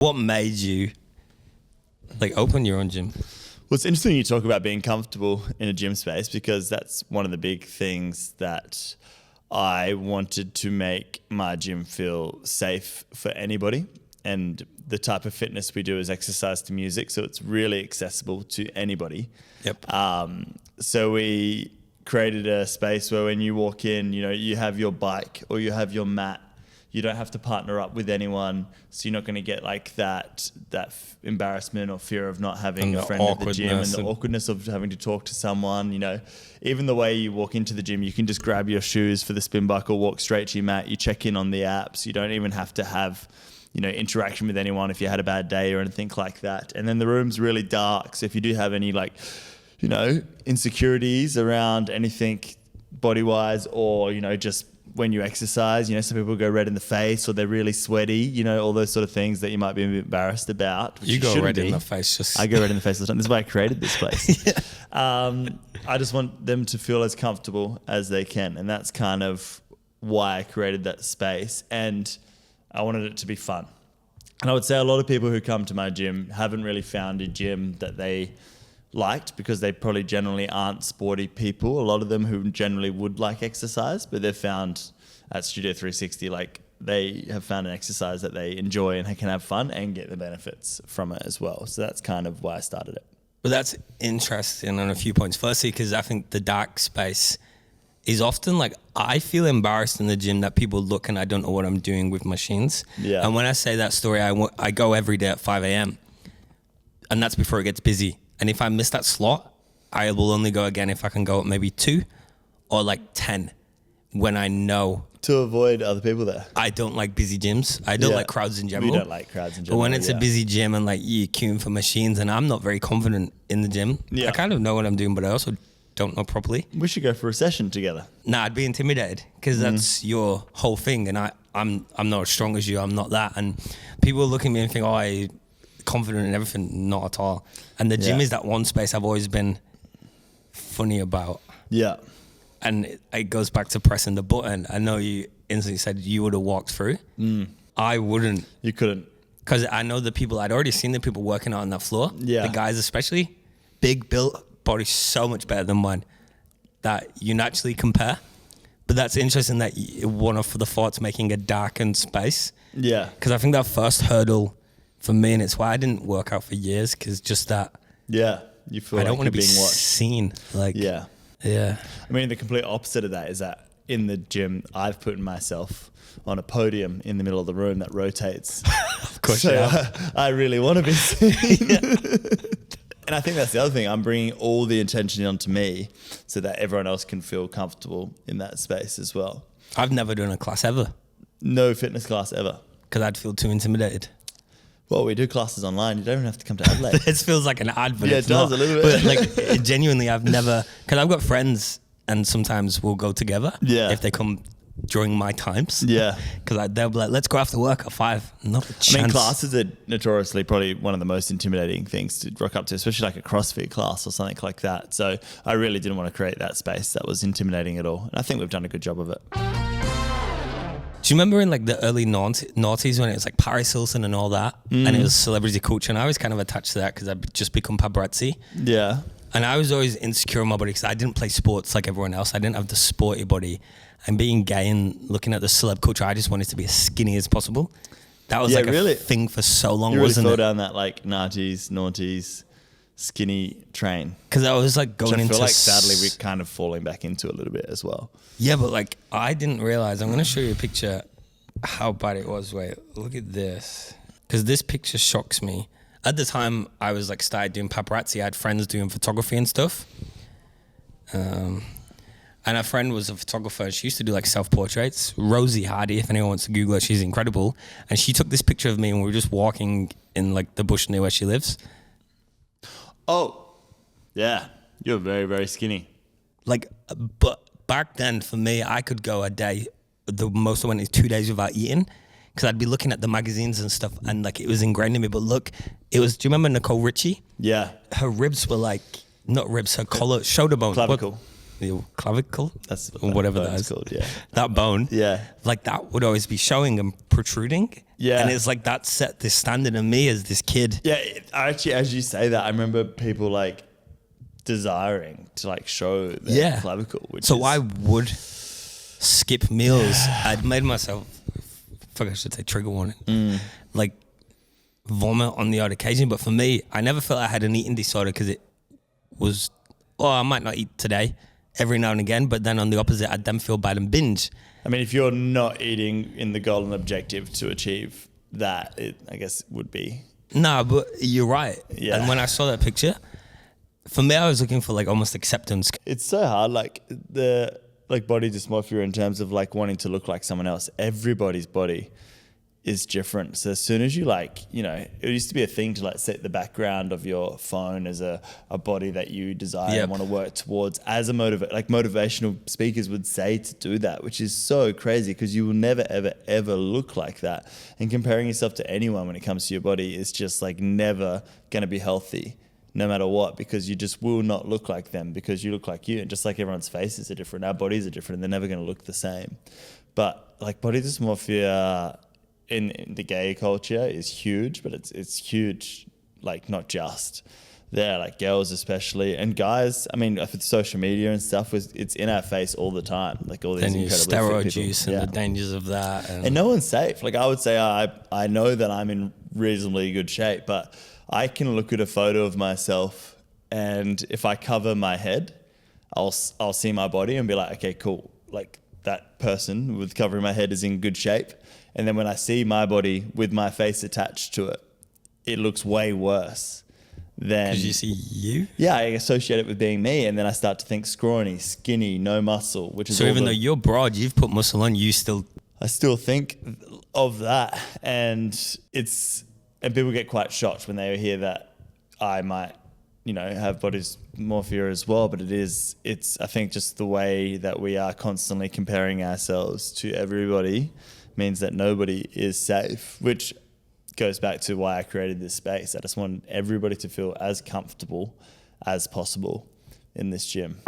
What made you like open your own gym? Well, it's interesting you talk about being comfortable in a gym space, because that's one of the big things that I wanted to make my gym feel safe for anybody. And the type of fitness we do is exercise to music, so it's really accessible to anybody. Yep. So we created a space where when you walk in, you know, you have your bike or you have your mat. You don't have to partner up with anyone, so you're not going to get like that embarrassment or fear of not having a friend at the gym, and the awkwardness of having to talk to someone. You know, even the way you walk into the gym, you can just grab your shoes for the spin bike or walk straight to your mat. You check in on the apps. You don't even have to have, you know, interaction with anyone if you had a bad day or anything like that. And then the room's really dark, so if you do have any like, you know, insecurities around anything body-wise, or, you know, just when you exercise, you know, some people go red in the face or they're really sweaty, you know, all those sort of things that you might be a bit embarrassed about. You go red in the face. I go red in the face all the time. This is why I created this place. Yeah. I just want them to feel as comfortable as they can. And that's kind of why I created that space. And I wanted it to be fun. And I would say a lot of people who come to my gym haven't really found a gym that they liked, because they probably generally aren't sporty people. A lot of them who generally would like exercise, but they've found at Studio 360, like they have found an exercise that they enjoy and can have fun and get the benefits from it as well. So that's kind of why I started it. But that's interesting on a few points. Firstly, because I think the dark space is often like, I feel embarrassed in the gym that people look and I don't know what I'm doing with machines. Yeah. And when I say that story, I go every day at 5 a.m. and that's before it gets busy. And if I miss that slot, I will only go again if I can go at maybe 2 or like 10 when I know. To avoid other people there. I don't like busy gyms. I don't like crowds in general. We don't like crowds in general. But when it's a busy gym and like you're queuing for machines and I'm not very confident in the gym, I kind of know what I'm doing, but I also don't know properly. We should go for a session together. Nah, I'd be intimidated because that's your whole thing. And I'm not as strong as you. I'm not that. And people look at me and think, oh, I confident in everything. Not at all. And the gym is that one space I've always been funny about. Yeah. And it goes back to pressing the button. I know you instantly said you would have walked through. I wouldn't. You couldn't. Because I know the people, I'd already seen the people working out on that floor. Yeah. The guys especially, big built body, so much better than mine, that you naturally compare. But that's interesting that one of the thoughts making a darkened space. Yeah. Because I think that first hurdle for me, and it's why I didn't work out for years, because just that. Yeah. You feel I like don't want to be being watched. seen. Like, yeah. Yeah. I mean, the complete opposite of that is that in the gym, I've put myself on a podium in the middle of the room that rotates. Of course, so I really want to be seen. And I think that's the other thing. I'm bringing all the attention onto me so that everyone else can feel comfortable in that space as well. I've never done a class ever. No fitness class ever. Because I'd feel too intimidated. Well, we do classes online. You don't even have to come to Adelaide. This feels like an ad, but yeah, it's it does not. a little bit. But like, genuinely, I've never, because I've got friends and sometimes we'll go together. Yeah. If they come during my times. Yeah. Because they'll be like, let's go after work at 5. Not a chance. I mean, classes are notoriously probably one of the most intimidating things to rock up to, especially like a CrossFit class or something like that. So I really didn't want to create that space that was intimidating at all. And I think we've done a good job of it. Do you remember in like the early noughties when it was like Paris Hilton and all that, and it was celebrity culture, and I was kind of attached to that because I'd just become paparazzi. Yeah. And I was always insecure in my body because I didn't play sports like everyone else. I didn't have the sporty body. And being gay and looking at the celeb culture, I just wanted to be as skinny as possible. That was a thing for so long, wasn't it? You really fell down that like noughties, skinny train. Because I was like going into... I feel like sadly we're kind of falling back into a little bit as well. Yeah, but like I didn't realize. I'm going to show you a picture how bad it was. Wait, look at this. Because this picture shocks me. At the time, I was like started doing paparazzi. I had friends doing photography and stuff. And a friend was a photographer. She used to do like self-portraits. Rosie Hardy, if anyone wants to Google her, she's incredible. And she took this picture of me and we were just walking in like the bush near where she lives. Oh, yeah. You're very, very skinny. Like, but back then for me, I could go a day. The most I went is 2 days without eating. Because I'd be looking at the magazines and stuff and like it was ingrained in me. But look, it was, do you remember Nicole Richie? Yeah. Her ribs were like, not ribs, her collar, shoulder bone. Clavicle. Clavicle? That's whatever that is called, yeah. That bone. Yeah. Like that would always be showing and protruding. Yeah. And it's like that set this standard in me as this kid. Yeah, actually, as you say that, I remember people like desiring to like show their clavicle. So I would skip meals. I'd made myself, I should say trigger warning, like vomit on the odd occasion. But for me, I never felt I had an eating disorder because it was, I might not eat today every now and again. But then on the opposite, I'd then feel bad and binge. I mean, if you're not eating in the golden objective to achieve that, it, I guess, would be. No, but you're right. Yeah. And when I saw that picture, for me, I was looking for like almost acceptance. It's so hard, like the body dysmorphia in terms of like wanting to look like someone else. Everybody's body is different. So as soon as you like, you know, it used to be a thing to like set the background of your phone as a body that you desire and want to work towards as a motivational speakers would say to do that, which is so crazy because you will never, ever, ever look like that. And comparing yourself to anyone when it comes to your body is just like never going to be healthy no matter what, because you just will not look like them because you look like you. And just like everyone's faces are different, our bodies are different and they're never going to look the same. But like body dysmorphia in the gay culture is huge, but it's huge, like not just there, like girls especially, and guys. I mean, with social media and stuff, it's in our face all the time. Like all these incredible steroid use and the dangers of that, and no one's safe. Like I would say, I know that I'm in reasonably good shape, but I can look at a photo of myself, and if I cover my head, I'll see my body and be like, okay, cool. Like that person with covering my head is in good shape. And then when I see my body with my face attached to it, it looks way worse than... Because you see you? Yeah, I associate it with being me. And then I start to think scrawny, skinny, no muscle, which is... So even though you're broad, you've put muscle on, you still... I still think of that. And people get quite shocked when they hear that I might, you know, have body dysmorphia as well. But it's I think just the way that we are constantly comparing ourselves to everybody means that nobody is safe, which goes back to why I created this space. I just want everybody to feel as comfortable as possible in this gym.